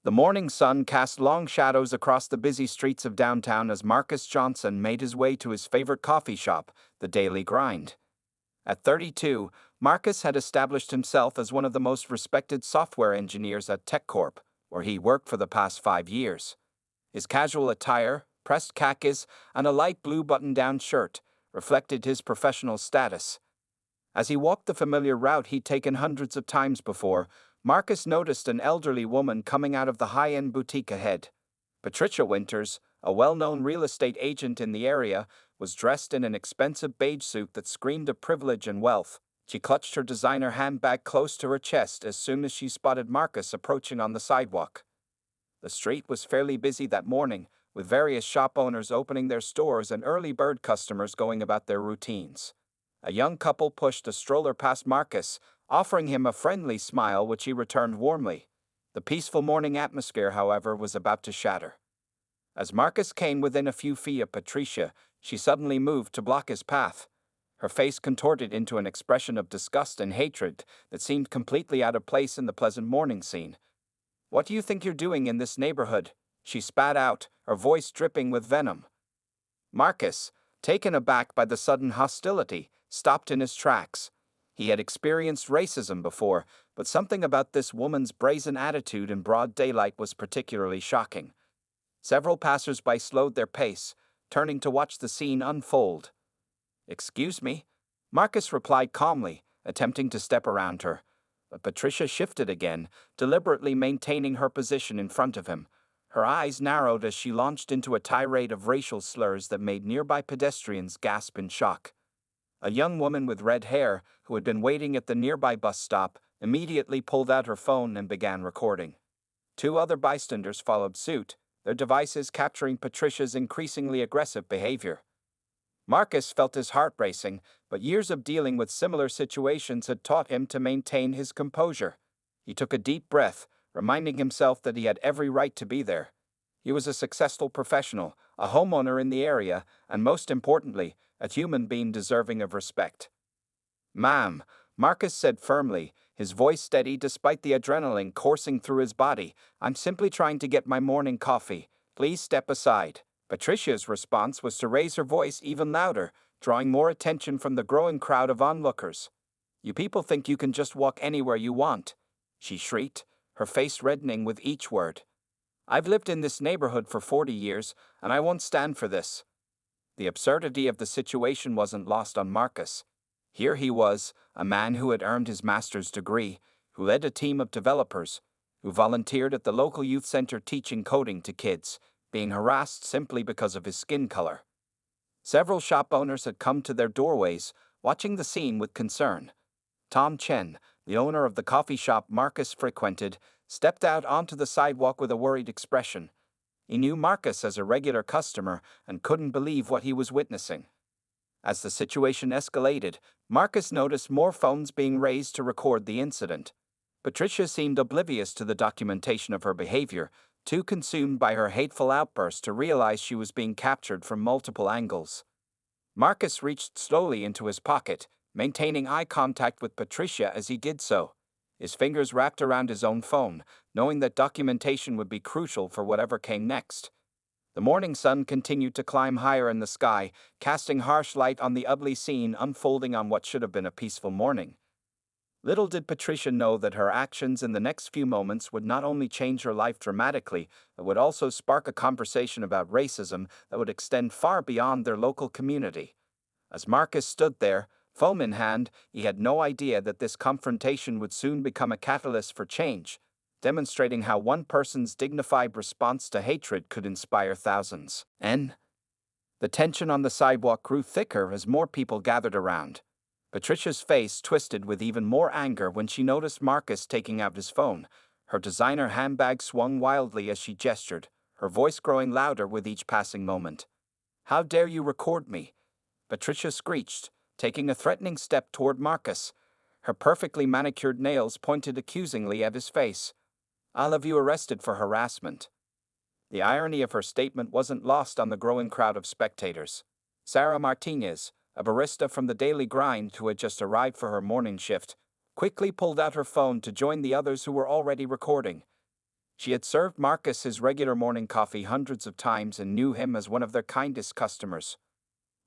The morning sun cast long shadows across the busy streets of downtown as Marcus Johnson made his way to his favorite coffee shop, the Daily Grind. At 32, Marcus had established himself as one of the most respected software engineers at TechCorp, where he worked for the past 5 years. His casual attire, pressed khakis, and a light blue button-down shirt reflected his professional status. As he walked the familiar route he'd taken hundreds of times before, Marcus noticed an elderly woman coming out of the high-end boutique ahead. Patricia Winters, a well-known real estate agent in the area, was dressed in an expensive beige suit that screamed of privilege and wealth. She clutched her designer handbag close to her chest as soon as she spotted Marcus approaching on the sidewalk. The street was fairly busy that morning, with various shop owners opening their stores and early bird customers going about their routines. A young couple pushed a stroller past Marcus, offering him a friendly smile which he returned warmly. The peaceful morning atmosphere, however, was about to shatter. As Marcus came within a few feet of Patricia, she suddenly moved to block his path. Her face contorted into an expression of disgust and hatred that seemed completely out of place in the pleasant morning scene. "What do you think you're doing in this neighborhood?" she spat out, her voice dripping with venom. Marcus, taken aback by the sudden hostility, stopped in his tracks. He had experienced racism before, but something about this woman's brazen attitude in broad daylight was particularly shocking. Several passers-by slowed their pace, turning to watch the scene unfold. "Excuse me?" Marcus replied calmly, attempting to step around her. But Patricia shifted again, deliberately maintaining her position in front of him. Her eyes narrowed as she launched into a tirade of racial slurs that made nearby pedestrians gasp in shock. A young woman with red hair, who had been waiting at the nearby bus stop, immediately pulled out her phone and began recording. Two other bystanders followed suit, their devices capturing Patricia's increasingly aggressive behavior. Marcus felt his heart racing, but years of dealing with similar situations had taught him to maintain his composure. He took a deep breath, reminding himself that he had every right to be there. He was a successful professional, a homeowner in the area, and most importantly, a human being deserving of respect. "Ma'am," Marcus said firmly, his voice steady despite the adrenaline coursing through his body, "I'm simply trying to get my morning coffee. Please step aside." Patricia's response was to raise her voice even louder, drawing more attention from the growing crowd of onlookers. "You people think you can just walk anywhere you want," she shrieked, her face reddening with each word. "I've lived in this neighborhood for 40 years, and I won't stand for this." The absurdity of the situation wasn't lost on Marcus. Here he was, a man who had earned his master's degree, who led a team of developers, who volunteered at the local youth center teaching coding to kids, being harassed simply because of his skin color. Several shop owners had come to their doorways, watching the scene with concern. Tom Chen, the owner of the coffee shop Marcus frequented, stepped out onto the sidewalk with a worried expression. He knew Marcus as a regular customer and couldn't believe what he was witnessing. As the situation escalated, Marcus noticed more phones being raised to record the incident. Patricia seemed oblivious to the documentation of her behavior, too consumed by her hateful outburst to realize she was being captured from multiple angles. Marcus reached slowly into his pocket, maintaining eye contact with Patricia as he did so. His fingers wrapped around his own phone, knowing that documentation would be crucial for whatever came next. The morning sun continued to climb higher in the sky, casting harsh light on the ugly scene unfolding on what should have been a peaceful morning. Little did Patricia know that her actions in the next few moments would not only change her life dramatically, but would also spark a conversation about racism that would extend far beyond their local community. As Marcus stood there, phone in hand, he had no idea that this confrontation would soon become a catalyst for change, demonstrating how one person's dignified response to hatred could inspire thousands. The tension on the sidewalk grew thicker as more people gathered around. Patricia's face twisted with even more anger when she noticed Marcus taking out his phone. Her designer handbag swung wildly as she gestured, her voice growing louder with each passing moment. "How dare you record me?" Patricia screeched, taking a threatening step toward Marcus. Her perfectly manicured nails pointed accusingly at his face. "I'll have you arrested for harassment." The irony of her statement wasn't lost on the growing crowd of spectators. Sarah Martinez, a barista from the Daily Grind who had just arrived for her morning shift, quickly pulled out her phone to join the others who were already recording. She had served Marcus his regular morning coffee hundreds of times and knew him as one of their kindest customers.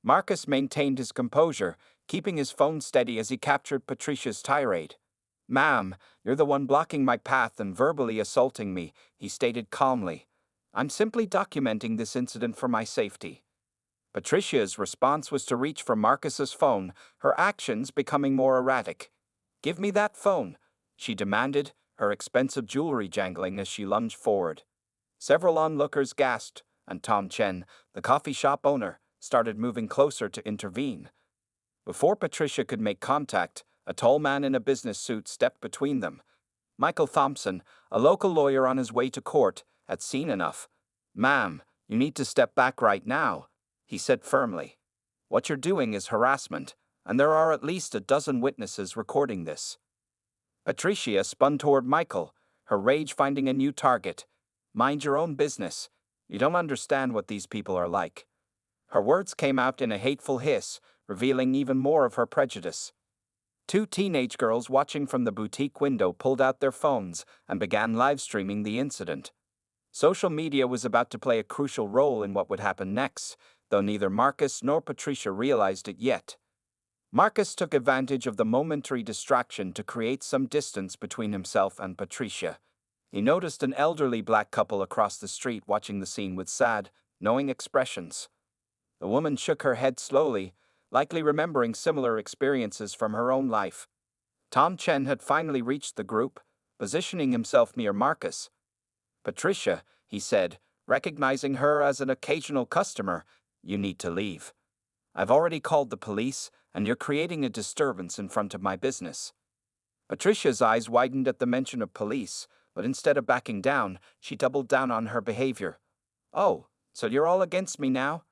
Marcus maintained his composure, keeping his phone steady as he captured Patricia's tirade. "Ma'am, you're the one blocking my path and verbally assaulting me," he stated calmly. "I'm simply documenting this incident for my safety." Patricia's response was to reach for Marcus's phone, her actions becoming more erratic. "Give me that phone," she demanded, her expensive jewelry jangling as she lunged forward. Several onlookers gasped, and Tom Chen, the coffee shop owner, started moving closer to intervene. Before Patricia could make contact, a tall man in a business suit stepped between them. Michael Thompson, a local lawyer on his way to court, had seen enough. "Ma'am, you need to step back right now," he said firmly. "What you're doing is harassment, and there are at least a dozen witnesses recording this." Patricia spun toward Michael, her rage finding a new target. "Mind your own business. You don't understand what these people are like." Her words came out in a hateful hiss, revealing even more of her prejudice. Two teenage girls watching from the boutique window pulled out their phones and began live streaming the incident. Social media was about to play a crucial role in what would happen next, though neither Marcus nor Patricia realized it yet. Marcus took advantage of the momentary distraction to create some distance between himself and Patricia. He noticed an elderly black couple across the street watching the scene with sad, knowing expressions. The woman shook her head slowly, likely remembering similar experiences from her own life. Tom Chen had finally reached the group, positioning himself near Marcus. "Patricia," he said, recognizing her as an occasional customer, "you need to leave. I've already called the police, and you're creating a disturbance in front of my business." Patricia's eyes widened at the mention of police, but instead of backing down, she doubled down on her behavior. "Oh, so you're all against me now?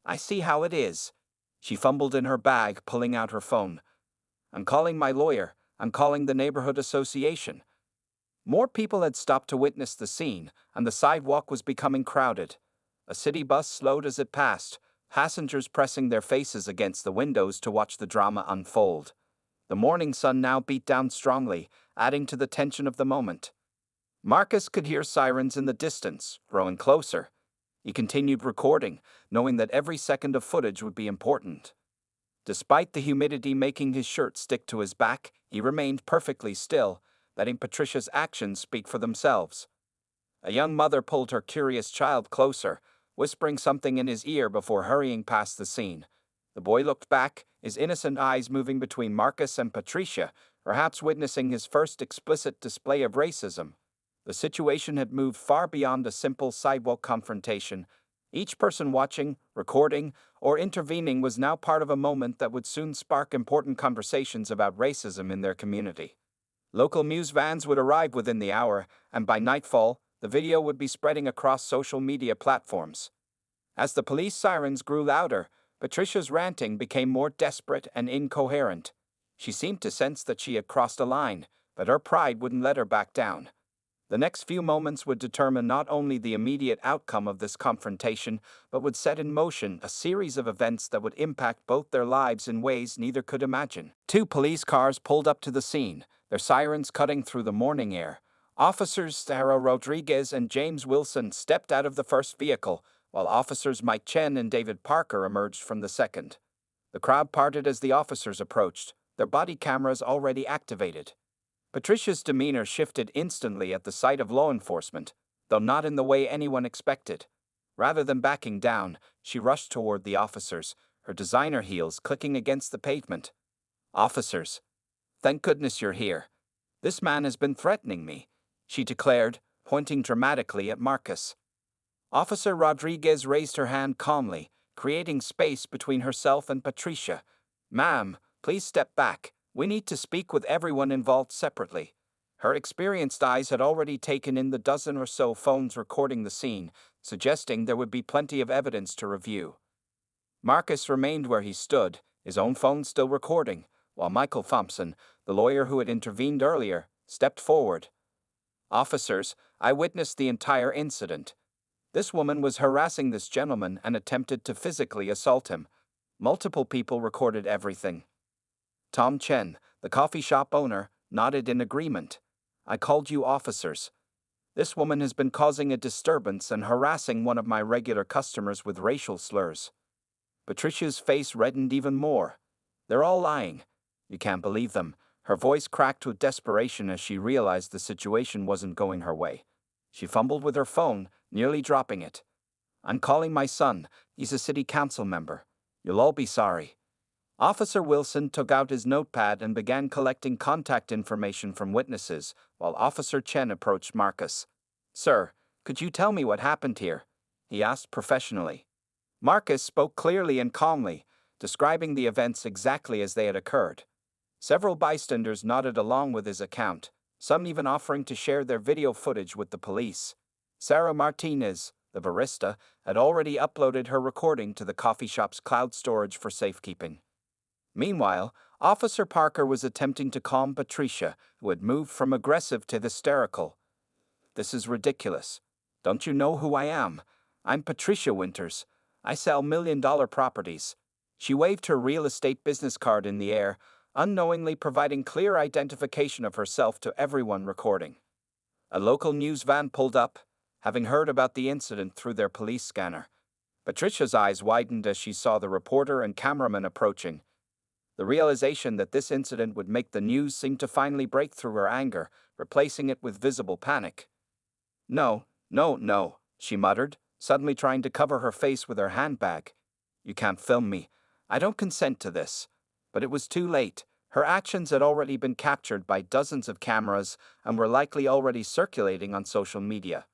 I see how it is." She fumbled in her bag, pulling out her phone. "I'm calling my lawyer. I'm calling the neighborhood association." More people had stopped to witness the scene, and the sidewalk was becoming crowded. A city bus slowed as it passed, passengers pressing their faces against the windows to watch the drama unfold. The morning sun now beat down strongly, adding to the tension of the moment. Marcus could hear sirens in the distance, growing closer. He continued recording, knowing that every second of footage would be important. Despite the humidity making his shirt stick to his back, he remained perfectly still, letting Patricia's actions speak for themselves. A young mother pulled her curious child closer, whispering something in his ear before hurrying past the scene. The boy looked back, his innocent eyes moving between Marcus and Patricia, perhaps witnessing his first explicit display of racism. The situation had moved far beyond a simple sidewalk confrontation. Each person watching, recording, or intervening was now part of a moment that would soon spark important conversations about racism in their community. Local news vans would arrive within the hour, and by nightfall, the video would be spreading across social media platforms. As the police sirens grew louder, Patricia's ranting became more desperate and incoherent. She seemed to sense that she had crossed a line, but her pride wouldn't let her back down. The next few moments would determine not only the immediate outcome of this confrontation, but would set in motion a series of events that would impact both their lives in ways neither could imagine. Two police cars pulled up to the scene, their sirens cutting through the morning air. Officers Sarah Rodriguez and James Wilson stepped out of the first vehicle, while officers Mike Chen and David Parker emerged from the second. The crowd parted as the officers approached, their body cameras already activated. Patricia's demeanor shifted instantly at the sight of law enforcement, though not in the way anyone expected. Rather than backing down, she rushed toward the officers, her designer heels clicking against the pavement. "Officers, thank goodness you're here. This man has been threatening me," she declared, pointing dramatically at Marcus. Officer Rodriguez raised her hand calmly, creating space between herself and Patricia. "Ma'am, please step back. We need to speak with everyone involved separately." Her experienced eyes had already taken in the dozen or so phones recording the scene, suggesting there would be plenty of evidence to review. Marcus remained where he stood, his own phone still recording, while Michael Thompson, the lawyer who had intervened earlier, stepped forward. "Officers, I witnessed the entire incident. This woman was harassing this gentleman and attempted to physically assault him. Multiple people recorded everything." Tom Chen, the coffee shop owner, nodded in agreement. "I called you officers. This woman has been causing a disturbance and harassing one of my regular customers with racial slurs." Patricia's face reddened even more. "They're all lying. You can't believe them." Her voice cracked with desperation as she realized the situation wasn't going her way. She fumbled with her phone, nearly dropping it. "I'm calling my son. He's a city council member. You'll all be sorry." Officer Wilson took out his notepad and began collecting contact information from witnesses, while Officer Chen approached Marcus. "Sir, could you tell me what happened here?" he asked professionally. Marcus spoke clearly and calmly, describing the events exactly as they had occurred. Several bystanders nodded along with his account, some even offering to share their video footage with the police. Sarah Martinez, the barista, had already uploaded her recording to the coffee shop's cloud storage for safekeeping. Meanwhile, Officer Parker was attempting to calm Patricia, who had moved from aggressive to hysterical. "This is ridiculous. Don't you know who I am? I'm Patricia Winters. I sell million-dollar properties." She waved her real estate business card in the air, unknowingly providing clear identification of herself to everyone recording. A local news van pulled up, having heard about the incident through their police scanner. Patricia's eyes widened as she saw the reporter and cameraman approaching. The realization that this incident would make the news seemed to finally break through her anger, replacing it with visible panic. "No, no, no," she muttered, suddenly trying to cover her face with her handbag. "You can't film me. I don't consent to this." But it was too late. Her actions had already been captured by dozens of cameras and were likely already circulating on social media.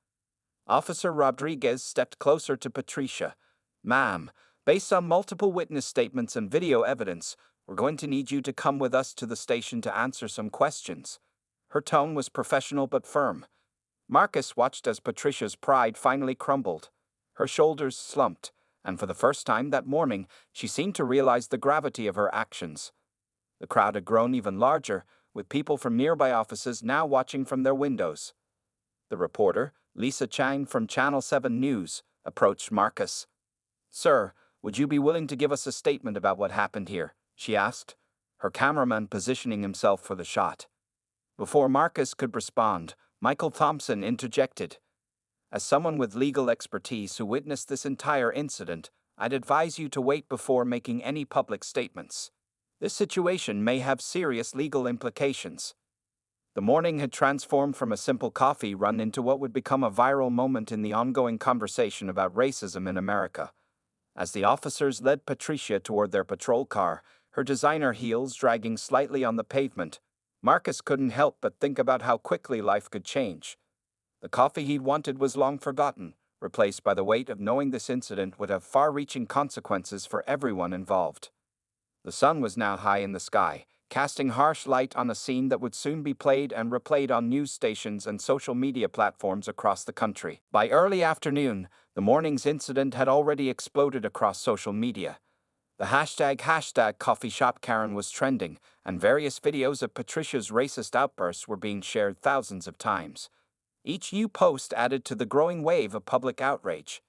Officer Rodriguez stepped closer to Patricia. "Ma'am, based on multiple witness statements and video evidence, we're going to need you to come with us to the station to answer some questions." Her tone was professional but firm. Marcus watched as Patricia's pride finally crumbled. Her shoulders slumped, and for the first time that morning, she seemed to realize the gravity of her actions. The crowd had grown even larger, with people from nearby offices now watching from their windows. The reporter, Lisa Chang from Channel 7 News, approached Marcus. "Sir, would you be willing to give us a statement about what happened here?" she asked, her cameraman positioning himself for the shot. Before Marcus could respond, Michael Thompson interjected. "As someone with legal expertise who witnessed this entire incident, I'd advise you to wait before making any public statements. This situation may have serious legal implications." The morning had transformed from a simple coffee run into what would become a viral moment in the ongoing conversation about racism in America. As the officers led Patricia toward their patrol car, her designer heels dragging slightly on the pavement, Marcus couldn't help but think about how quickly life could change. The coffee he'd wanted was long forgotten, replaced by the weight of knowing this incident would have far-reaching consequences for everyone involved. The sun was now high in the sky, casting harsh light on a scene that would soon be played and replayed on news stations and social media platforms across the country. By early afternoon, the morning's incident had already exploded across social media. The hashtag #CoffeeShopKaren was trending, and various videos of Patricia's racist outbursts were being shared thousands of times. Each new post added to the growing wave of public outrage.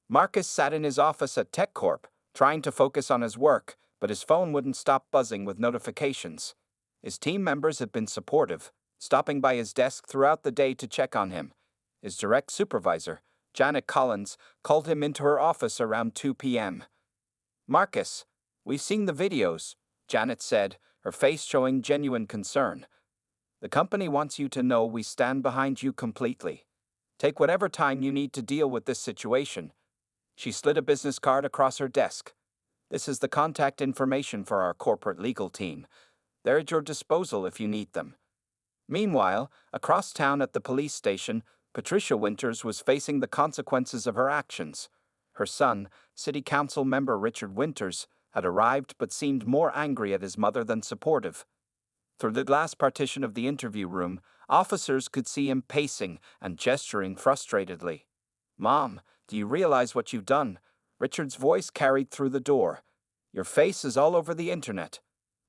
Marcus sat in his office at TechCorp, trying to focus on his work, but his phone wouldn't stop buzzing with notifications. His team members had been supportive, stopping by his desk throughout the day to check on him. His direct supervisor, Janet Collins, called him into her office around 2 p.m. "Marcus, we've seen the videos," Janet said, her face showing genuine concern. "The company wants you to know we stand behind you completely. Take whatever time you need to deal with this situation." She slid a business card across her desk. "This is the contact information for our corporate legal team. They're at your disposal if you need them." Meanwhile, across town at the police station, Patricia Winters was facing the consequences of her actions. Her son, City Council member Richard Winters, had arrived but seemed more angry at his mother than supportive. Through the glass partition of the interview room, officers could see him pacing and gesturing frustratedly. "Mom, do you realize what you've done?" Richard's voice carried through the door. "Your face is all over the internet.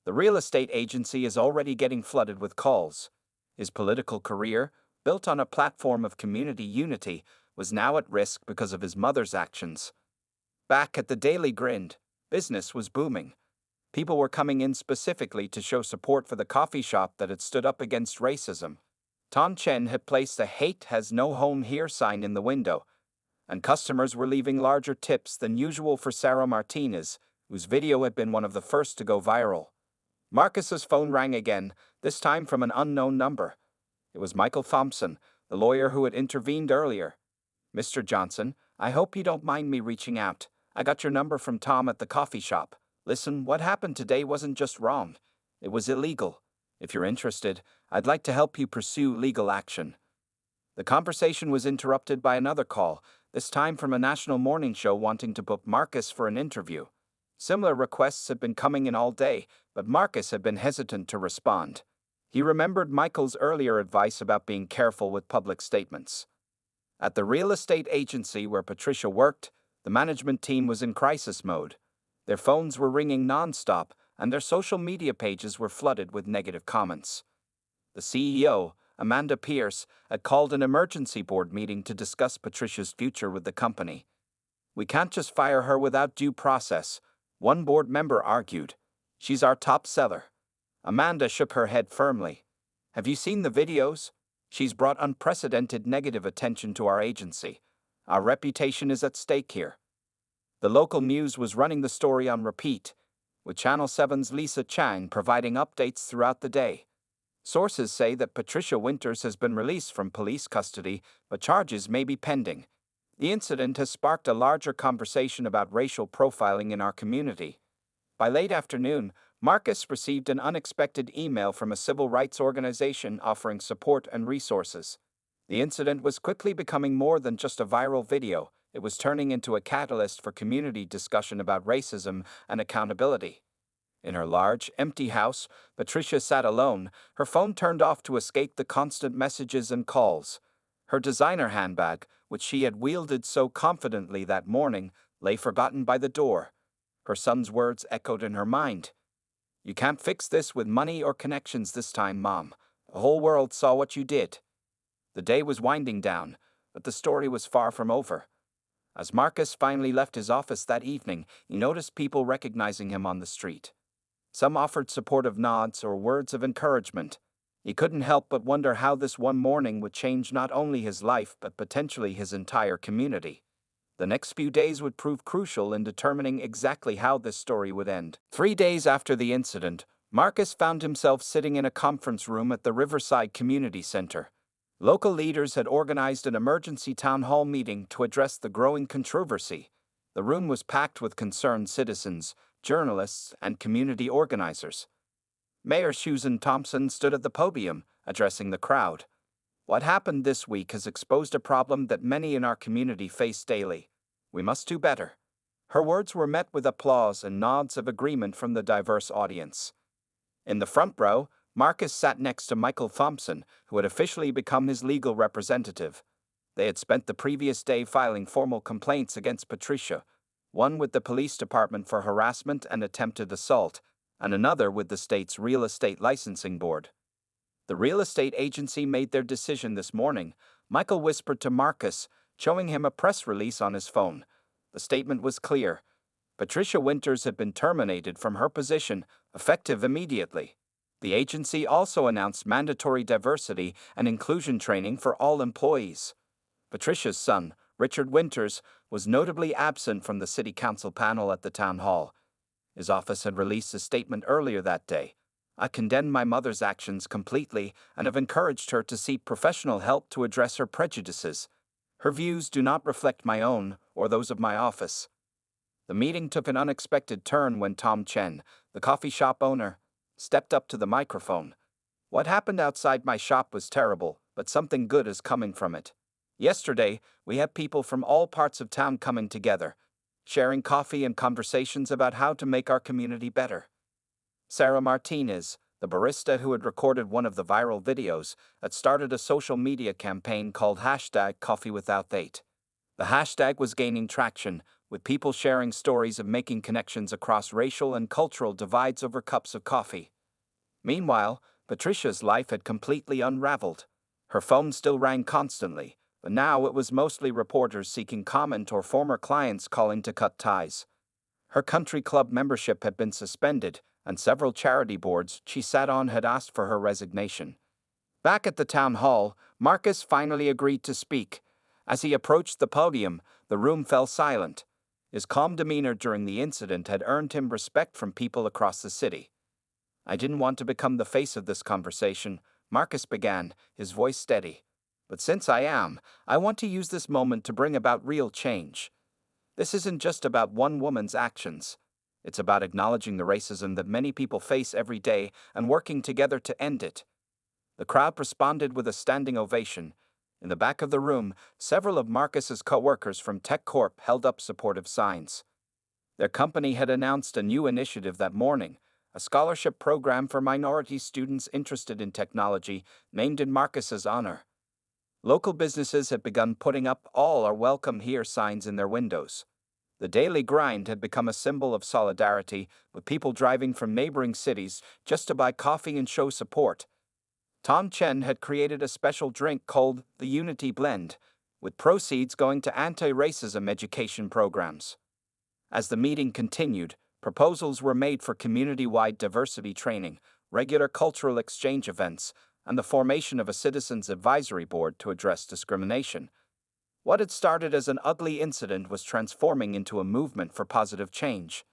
The real estate agency is already getting flooded with calls." His political career, built on a platform of community unity, was now at risk because of his mother's actions. Back at the Daily Grind, business was booming. People were coming in specifically to show support for the coffee shop that had stood up against racism. Tom Chen had placed a "Hate has no home here" sign in the window, and customers were leaving larger tips than usual for Sarah Martinez, whose video had been one of the first to go viral. Marcus's phone rang again, this time from an unknown number. It was Michael Thompson, the lawyer who had intervened earlier. "Mr. Johnson, I hope you don't mind me reaching out. I got your number from Tom at the coffee shop. Listen, what happened today wasn't just wrong. It was illegal. If you're interested, I'd like to help you pursue legal action." The conversation was interrupted by another call, this time from a national morning show wanting to book Marcus for an interview. Similar requests had been coming in all day, but Marcus had been hesitant to respond. He remembered Michael's earlier advice about being careful with public statements. At the real estate agency where Patricia worked, the management team was in crisis mode. Their phones were ringing nonstop, and their social media pages were flooded with negative comments. The CEO, Amanda Pierce, had called an emergency board meeting to discuss Patricia's future with the company. "We can't just fire her without due process," one board member argued. "She's our top seller." Amanda shook her head firmly. "Have you seen the videos? She's brought unprecedented negative attention to our agency. Our reputation is at stake here." The local news was running the story on repeat, with Channel 7's Lisa Chang providing updates throughout the day. Sources say that Patricia Winters has been released from police custody, but charges may be pending. The incident has sparked a larger conversation about racial profiling in our community. By late afternoon, Marcus received an unexpected email from a civil rights organization offering support and resources. The incident was quickly becoming more than just a viral video. It was turning into a catalyst for community discussion about racism and accountability. In her large, empty house, Patricia sat alone, her phone turned off to escape the constant messages and calls. Her designer handbag, which she had wielded so confidently that morning, lay forgotten by the door. Her son's words echoed in her mind. "You can't fix this with money or connections this time, Mom. The whole world saw what you did." The day was winding down, but the story was far from over. As Marcus finally left his office that evening, he noticed people recognizing him on the street. Some offered supportive nods or words of encouragement. He couldn't help but wonder how this one morning would change not only his life but potentially his entire community. The next few days would prove crucial in determining exactly how this story would end. 3 days after the incident, Marcus found himself sitting in a conference room at the Riverside Community Center. Local leaders had organized an emergency town hall meeting to address the growing controversy. The room was packed with concerned citizens, journalists, and community organizers. Mayor Susan Thompson stood at the podium, addressing the crowd. "What happened this week has exposed a problem that many in our community face daily. We must do better." Her words were met with applause and nods of agreement from the diverse audience. In the front row, Marcus sat next to Michael Thompson, who had officially become his legal representative. They had spent the previous day filing formal complaints against Patricia, one with the police department for harassment and attempted assault, and another with the state's Real Estate Licensing Board. The real estate agency made their decision this morning. Michael whispered to Marcus, showing him a press release on his phone. The statement was clear. Patricia Winters had been terminated from her position, effective immediately. The agency also announced mandatory diversity and inclusion training for all employees. Patricia's son, Richard Winters, was notably absent from the city council panel at the town hall. His office had released a statement earlier that day. "I condemn my mother's actions completely and have encouraged her to seek professional help to address her prejudices. Her views do not reflect my own or those of my office." The meeting took an unexpected turn when Tom Chen, the coffee shop owner, stepped up to the microphone. "What happened outside my shop was terrible, but something good is coming from it. Yesterday, we had people from all parts of town coming together, sharing coffee and conversations about how to make our community better." Sarah Martinez, the barista who had recorded one of the viral videos, had started a social media campaign called #CoffeeWithoutHate. The hashtag was gaining traction, with people sharing stories of making connections across racial and cultural divides over cups of coffee. Meanwhile, Patricia's life had completely unraveled. Her phone still rang constantly, but now it was mostly reporters seeking comment or former clients calling to cut ties. Her country club membership had been suspended, and several charity boards she sat on had asked for her resignation. Back at the town hall, Marcus finally agreed to speak. As he approached the podium, the room fell silent. His calm demeanor during the incident had earned him respect from people across the city. "I didn't want to become the face of this conversation," Marcus began, his voice steady. "But since I am, I want to use this moment to bring about real change. This isn't just about one woman's actions. It's about acknowledging the racism that many people face every day and working together to end it." The crowd responded with a standing ovation. In the back of the room, several of Marcus's co-workers from Tech Corp held up supportive signs. Their company had announced a new initiative that morning, a scholarship program for minority students interested in technology, named in Marcus's honor. Local businesses had begun putting up "All are welcome here" signs in their windows. The daily grind had become a symbol of solidarity, with people driving from neighboring cities just to buy coffee and show support. Tom Chen had created a special drink called the Unity Blend, with proceeds going to anti-racism education programs. As the meeting continued, proposals were made for community-wide diversity training, regular cultural exchange events, and the formation of a citizens' advisory board to address discrimination. What had started as an ugly incident was transforming into a movement for positive change.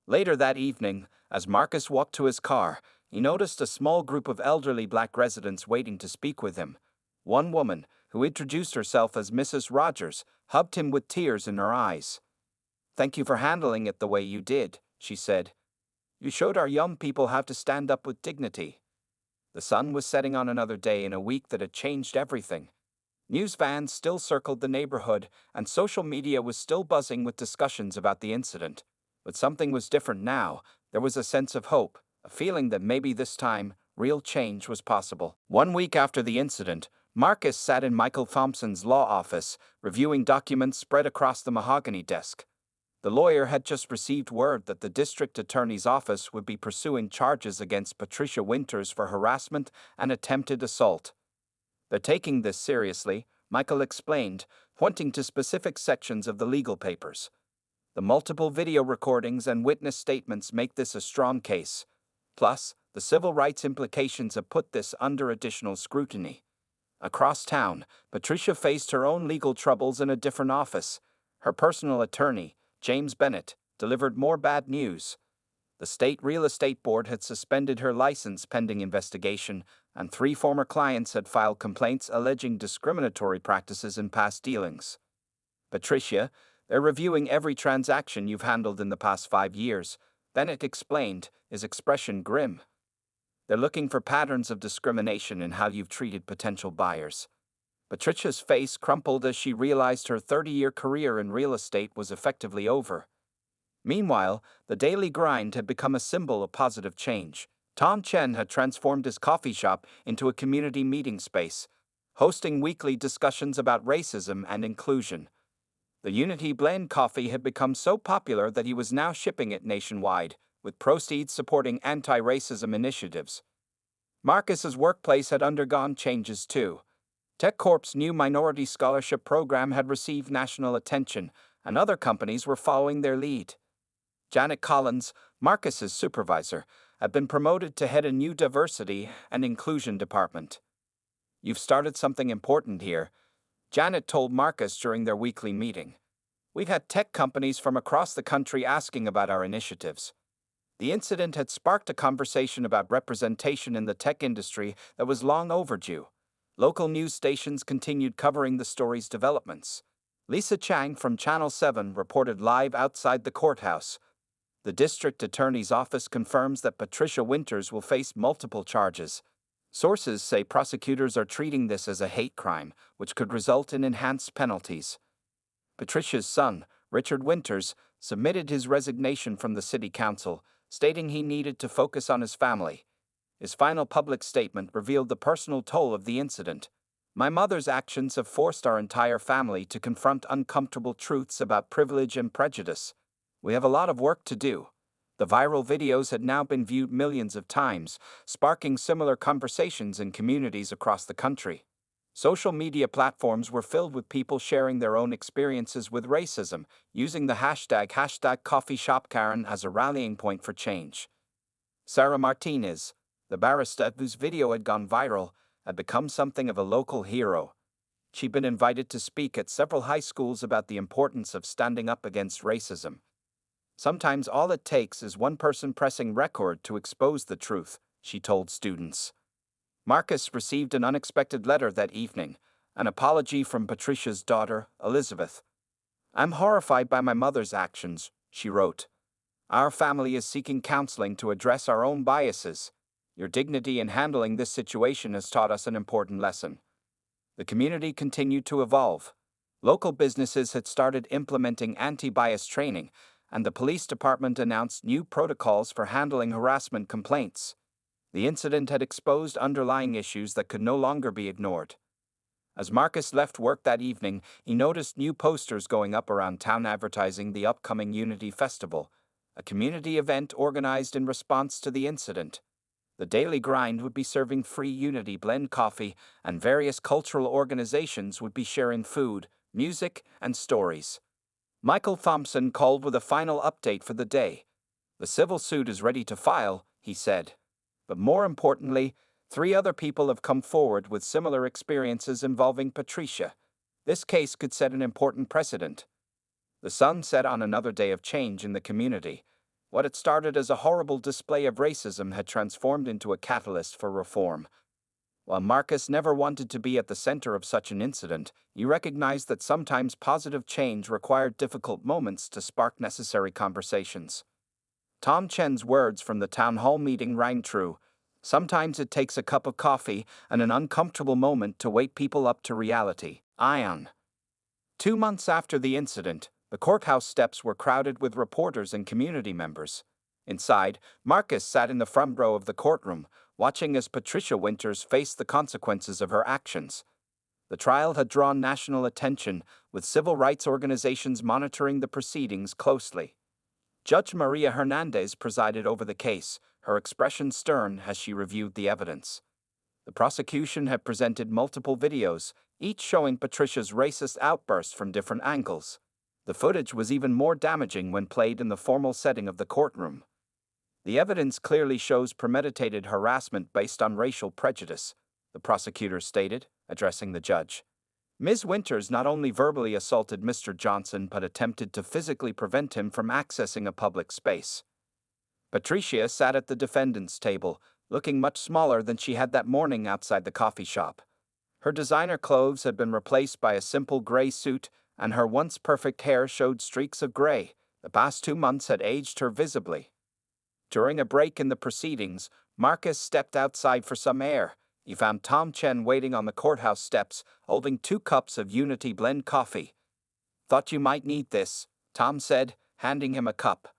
Later that evening, as Marcus walked to his car, he noticed a small group of elderly black residents waiting to speak with him. One woman, who introduced herself as Mrs. Rogers, hugged him with tears in her eyes. "Thank you for handling it the way you did," she said. "You showed our young people how to stand up with dignity." The sun was setting on another day in a week that had changed everything. News vans still circled the neighborhood, and social media was still buzzing with discussions about the incident. But something was different now. There was a sense of hope, a feeling that maybe this time, real change was possible. 1 week after the incident, Marcus sat in Michael Thompson's law office, reviewing documents spread across the mahogany desk. The lawyer had just received word that the district attorney's office would be pursuing charges against Patricia Winters for harassment and attempted assault. "They're taking this seriously," Michael explained, pointing to specific sections of the legal papers. "The multiple video recordings and witness statements make this a strong case. Plus, the civil rights implications have put this under additional scrutiny." Across town, Patricia faced her own legal troubles in a different office. Her personal attorney, James Bennett, delivered more bad news. The state real estate board had suspended her license pending investigation, and 3 former clients had filed complaints alleging discriminatory practices in past dealings. "Patricia, they're reviewing every transaction you've handled in the past 5 years, Bennett explained, his expression grim. "They're looking for patterns of discrimination in how you've treated potential buyers." Patricia's face crumpled as she realized her 30-year career in real estate was effectively over. Meanwhile, the daily grind had become a symbol of positive change. Tom Chen had transformed his coffee shop into a community meeting space, hosting weekly discussions about racism and inclusion. The Unity Blend coffee had become so popular that he was now shipping it nationwide, with proceeds supporting anti-racism initiatives. Marcus's workplace had undergone changes too. TechCorp's new minority scholarship program had received national attention, and other companies were following their lead. Janet Collins, Marcus's supervisor, had been promoted to head a new diversity and inclusion department. "You've started something important here," Janet told Marcus during their weekly meeting. "We've had tech companies from across the country asking about our initiatives." The incident had sparked a conversation about representation in the tech industry that was long overdue. Local news stations continued covering the story's developments. Lisa Chang from Channel 7 reported live outside the courthouse. The district attorney's office confirms that Patricia Winters will face multiple charges. Sources say prosecutors are treating this as a hate crime, which could result in enhanced penalties. Patricia's son, Richard Winters, submitted his resignation from the city council, stating he needed to focus on his family. His final public statement revealed the personal toll of the incident. "My mother's actions have forced our entire family to confront uncomfortable truths about privilege and prejudice. We have a lot of work to do." The viral videos had now been viewed millions of times, sparking similar conversations in communities across the country. Social media platforms were filled with people sharing their own experiences with racism, using the hashtag #CoffeeShopKaren as a rallying point for change. Sarah Martinez, the barista whose video had gone viral, had become something of a local hero. She'd been invited to speak at several high schools about the importance of standing up against racism. Sometimes all it takes is one person pressing record to expose the truth, she told students. Marcus received an unexpected letter that evening, an apology from Patricia's daughter, Elizabeth. "I'm horrified by my mother's actions," she wrote. "Our family is seeking counseling to address our own biases. Your dignity in handling this situation has taught us an important lesson." The community continued to evolve. Local businesses had started implementing anti-bias training, and the police department announced new protocols for handling harassment complaints. The incident had exposed underlying issues that could no longer be ignored. As Marcus left work that evening, he noticed new posters going up around town advertising the upcoming Unity Festival, a community event organized in response to the incident. The Daily Grind would be serving free Unity blend coffee, and various cultural organizations would be sharing food, music, and stories. Michael Thompson called with a final update for the day. "The civil suit is ready to file," he said. "But more importantly, 3 other people have come forward with similar experiences involving Patricia. This case could set an important precedent." The sun set on another day of change in the community. What had started as a horrible display of racism had transformed into a catalyst for reform. While Marcus never wanted to be at the center of such an incident, he recognized that sometimes positive change required difficult moments to spark necessary conversations. Tom Chen's words from the town hall meeting rang true. Sometimes it takes a cup of coffee and an uncomfortable moment to wake people up to reality. Ion. 2 months after the incident, the courthouse steps were crowded with reporters and community members. Inside, Marcus sat in the front row of the courtroom, watching as Patricia Winters faced the consequences of her actions. The trial had drawn national attention, with civil rights organizations monitoring the proceedings closely. Judge Maria Hernandez presided over the case, her expression stern as she reviewed the evidence. The prosecution had presented multiple videos, each showing Patricia's racist outbursts from different angles. The footage was even more damaging when played in the formal setting of the courtroom. "The evidence clearly shows premeditated harassment based on racial prejudice," the prosecutor stated, addressing the judge. "Ms. Winters not only verbally assaulted Mr. Johnson but attempted to physically prevent him from accessing a public space." Patricia sat at the defendant's table, looking much smaller than she had that morning outside the coffee shop. Her designer clothes had been replaced by a simple gray suit, and her once perfect hair showed streaks of gray. The past 2 months had aged her visibly. During a break in the proceedings, Marcus stepped outside for some air. He found Tom Chen waiting on the courthouse steps, holding 2 cups of Unity blend coffee. "Thought you might need this," Tom said, handing him a cup.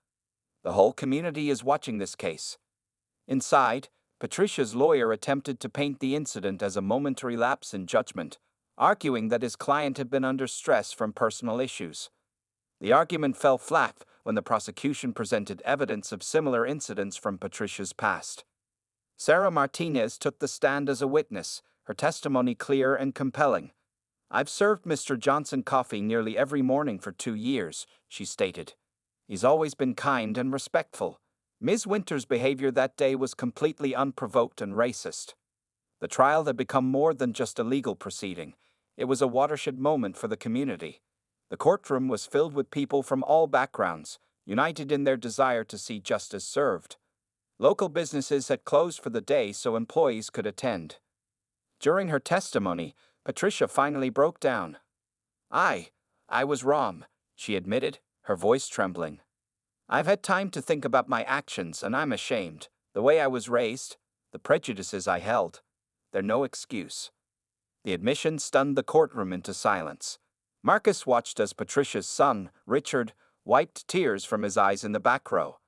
"The whole community is watching this case." Inside, Patricia's lawyer attempted to paint the incident as a momentary lapse in judgment, arguing that his client had been under stress from personal issues. The argument fell flat when the prosecution presented evidence of similar incidents from Patricia's past. Sarah Martinez took the stand as a witness, her testimony clear and compelling. "I've served Mr. Johnson coffee nearly every morning for 2 years," she stated. "He's always been kind and respectful. Ms. Winters' behavior that day was completely unprovoked and racist." The trial had become more than just a legal proceeding. It was a watershed moment for the community. The courtroom was filled with people from all backgrounds, united in their desire to see justice served. Local businesses had closed for the day so employees could attend. During her testimony, Patricia finally broke down. I was wrong," she admitted, her voice trembling. "I've had time to think about my actions and I'm ashamed. The way I was raised, the prejudices I held, they're no excuse." The admission stunned the courtroom into silence. Marcus watched as Patricia's son, Richard, wiped tears from his eyes in the back row.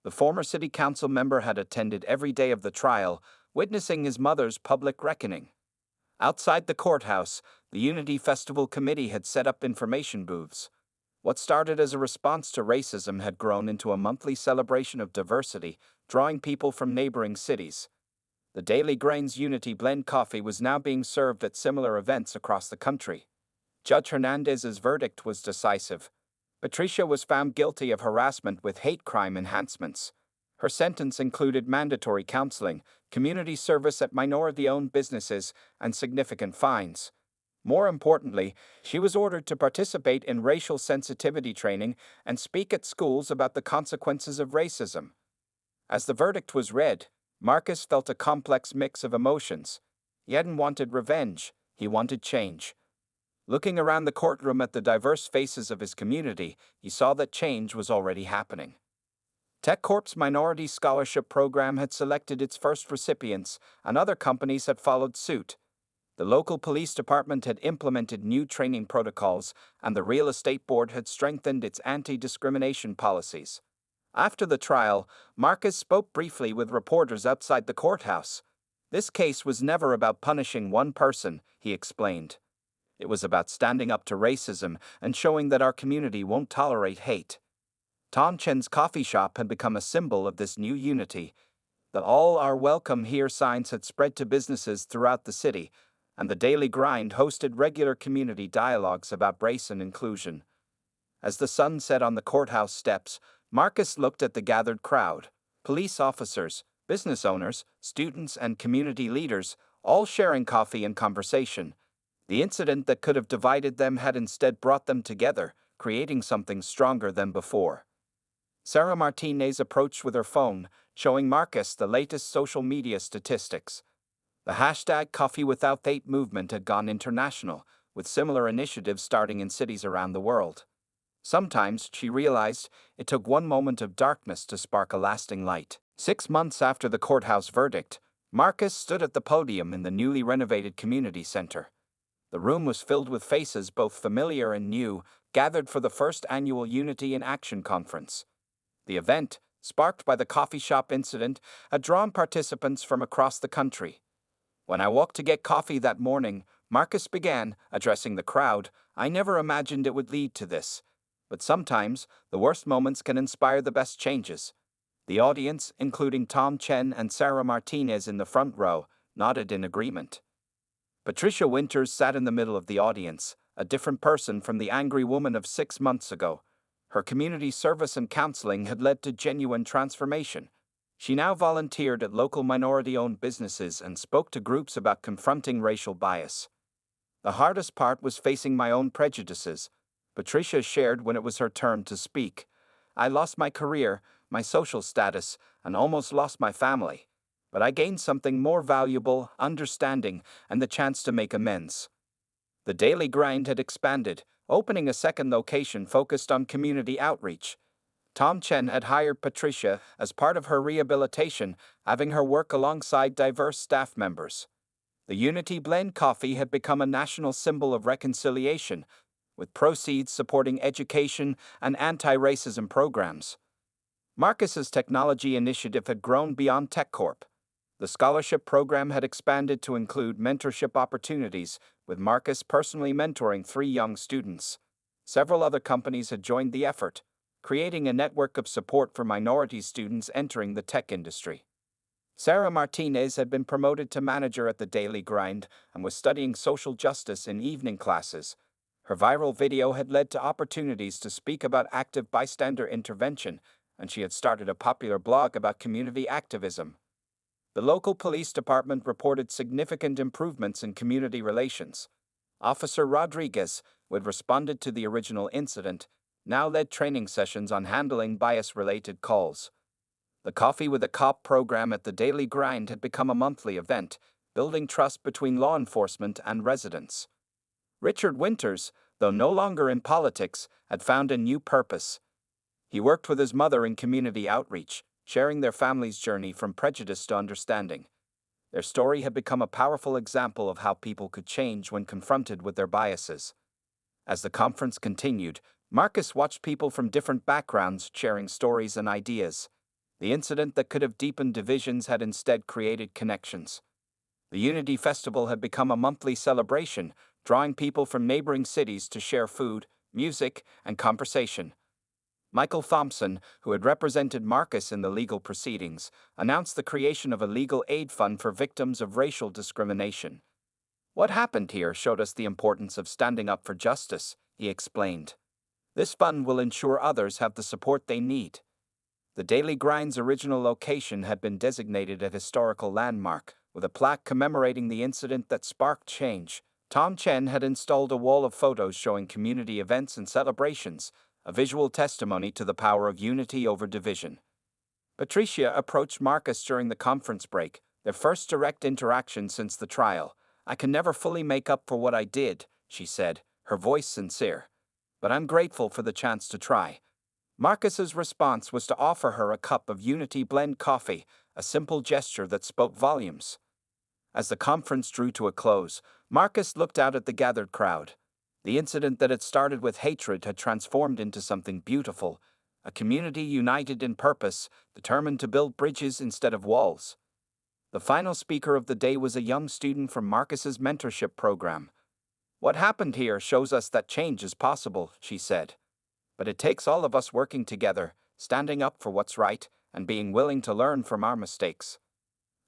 The former city council member had attended every day of the trial, witnessing his mother's public reckoning. Outside the courthouse, the Unity Festival Committee had set up information booths. What started as a response to racism had grown into a monthly celebration of diversity, drawing people from neighboring cities. The Daily Grain's Unity blend coffee was now being served at similar events across the country. Judge Hernandez's verdict was decisive. Patricia was found guilty of harassment with hate crime enhancements. Her sentence included mandatory counseling, community service at minority-owned businesses, and significant fines. More importantly, she was ordered to participate in racial sensitivity training and speak at schools about the consequences of racism. As the verdict was read, Marcus felt a complex mix of emotions. He hadn't wanted revenge, he wanted change. Looking around the courtroom at the diverse faces of his community, he saw that change was already happening. TechCorp's Minority Scholarship Program had selected its first recipients, and other companies had followed suit. The local police department had implemented new training protocols, and the real estate board had strengthened its anti-discrimination policies. After the trial, Marcus spoke briefly with reporters outside the courthouse. This case was never about punishing one person, he explained. It was about standing up to racism and showing that our community won't tolerate hate. Tom Chen's coffee shop had become a symbol of this new unity. The "All Are Welcome Here" signs had spread to businesses throughout the city, and the Daily Grind hosted regular community dialogues about race and inclusion. As the sun set on the courthouse steps, Marcus looked at the gathered crowd: police officers, business owners, students, and community leaders, all sharing coffee and conversation. The incident that could have divided them had instead brought them together, creating something stronger than before. Sarah Martinez approached with her phone, showing Marcus the latest social media statistics. The hashtag #CoffeeWithoutHate movement had gone international, with similar initiatives starting in cities around the world. Sometimes, she realized, it took one moment of darkness to spark a lasting light. 6 months after the courthouse verdict, Marcus stood at the podium in the newly renovated community center. The room was filled with faces both familiar and new, gathered for the first annual Unity in Action conference. The event, sparked by the coffee shop incident, had drawn participants from across the country. When I walked to get coffee that morning, Marcus began, addressing the crowd, "I never imagined it would lead to this. But sometimes, the worst moments can inspire the best changes." The audience, including Tom Chen and Sarah Martinez in the front row, nodded in agreement. Patricia Winters sat in the middle of the audience, a different person from the angry woman of 6 months ago. Her community service and counseling had led to genuine transformation. She now volunteered at local minority-owned businesses and spoke to groups about confronting racial bias. "The hardest part was facing my own prejudices," Patricia shared when it was her turn to speak. "I lost my career, my social status, and almost lost my family. But I gained something more valuable: understanding and the chance to make amends." The Daily Grind had expanded, opening a second location focused on community outreach. Tom Chen had hired Patricia as part of her rehabilitation, having her work alongside diverse staff members. The Unity Blend coffee had become a national symbol of reconciliation, with proceeds supporting education and anti-racism programs. Marcus's technology initiative had grown beyond TechCorp. The scholarship program had expanded to include mentorship opportunities, with Marcus personally mentoring 3 young students. Several other companies had joined the effort, creating a network of support for minority students entering the tech industry. Sarah Martinez had been promoted to manager at the Daily Grind and was studying social justice in evening classes. Her viral video had led to opportunities to speak about active bystander intervention, and she had started a popular blog about community activism. The local police department reported significant improvements in community relations. Officer Rodriguez, who had responded to the original incident, now led training sessions on handling bias-related calls. The Coffee with a Cop program at the Daily Grind had become a monthly event, building trust between law enforcement and residents. Richard Winters, though no longer in politics, had found a new purpose. He worked with his mother in community outreach, sharing their family's journey from prejudice to understanding. Their story had become a powerful example of how people could change when confronted with their biases. As the conference continued, Marcus watched people from different backgrounds sharing stories and ideas. The incident that could have deepened divisions had instead created connections. The Unity Festival had become a monthly celebration, drawing people from neighboring cities to share food, music, and conversation. Michael Thompson, who had represented Marcus in the legal proceedings, announced the creation of a legal aid fund for victims of racial discrimination. "What happened here showed us the importance of standing up for justice," he explained. "This fund will ensure others have the support they need." The Daily Grind's original location had been designated a historical landmark, with a plaque commemorating the incident that sparked change. Tom Chen had installed a wall of photos showing community events and celebrations, a visual testimony to the power of unity over division. Patricia approached Marcus during the conference break, their first direct interaction since the trial. "I can never fully make up for what I did," she said, her voice sincere. "But I'm grateful for the chance to try." Marcus's response was to offer her a cup of Unity Blend coffee, a simple gesture that spoke volumes. As the conference drew to a close, Marcus looked out at the gathered crowd. The incident that had started with hatred had transformed into something beautiful, a community united in purpose, determined to build bridges instead of walls. The final speaker of the day was a young student from Marcus's mentorship program. "What happened here shows us that change is possible," she said. "But it takes all of us working together, standing up for what's right, and being willing to learn from our mistakes."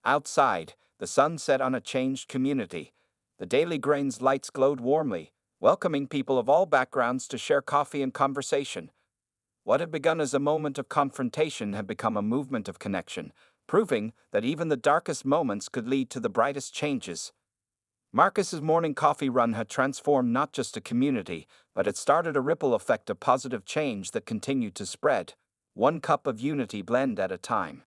Outside, the sun set on a changed community. The Daily Grind's lights glowed warmly, welcoming people of all backgrounds to share coffee and conversation. What had begun as a moment of confrontation had become a movement of connection, proving that even the darkest moments could lead to the brightest changes. Marcus's morning coffee run had transformed not just a community, but it started a ripple effect of positive change that continued to spread, one cup of Unity Blend at a time.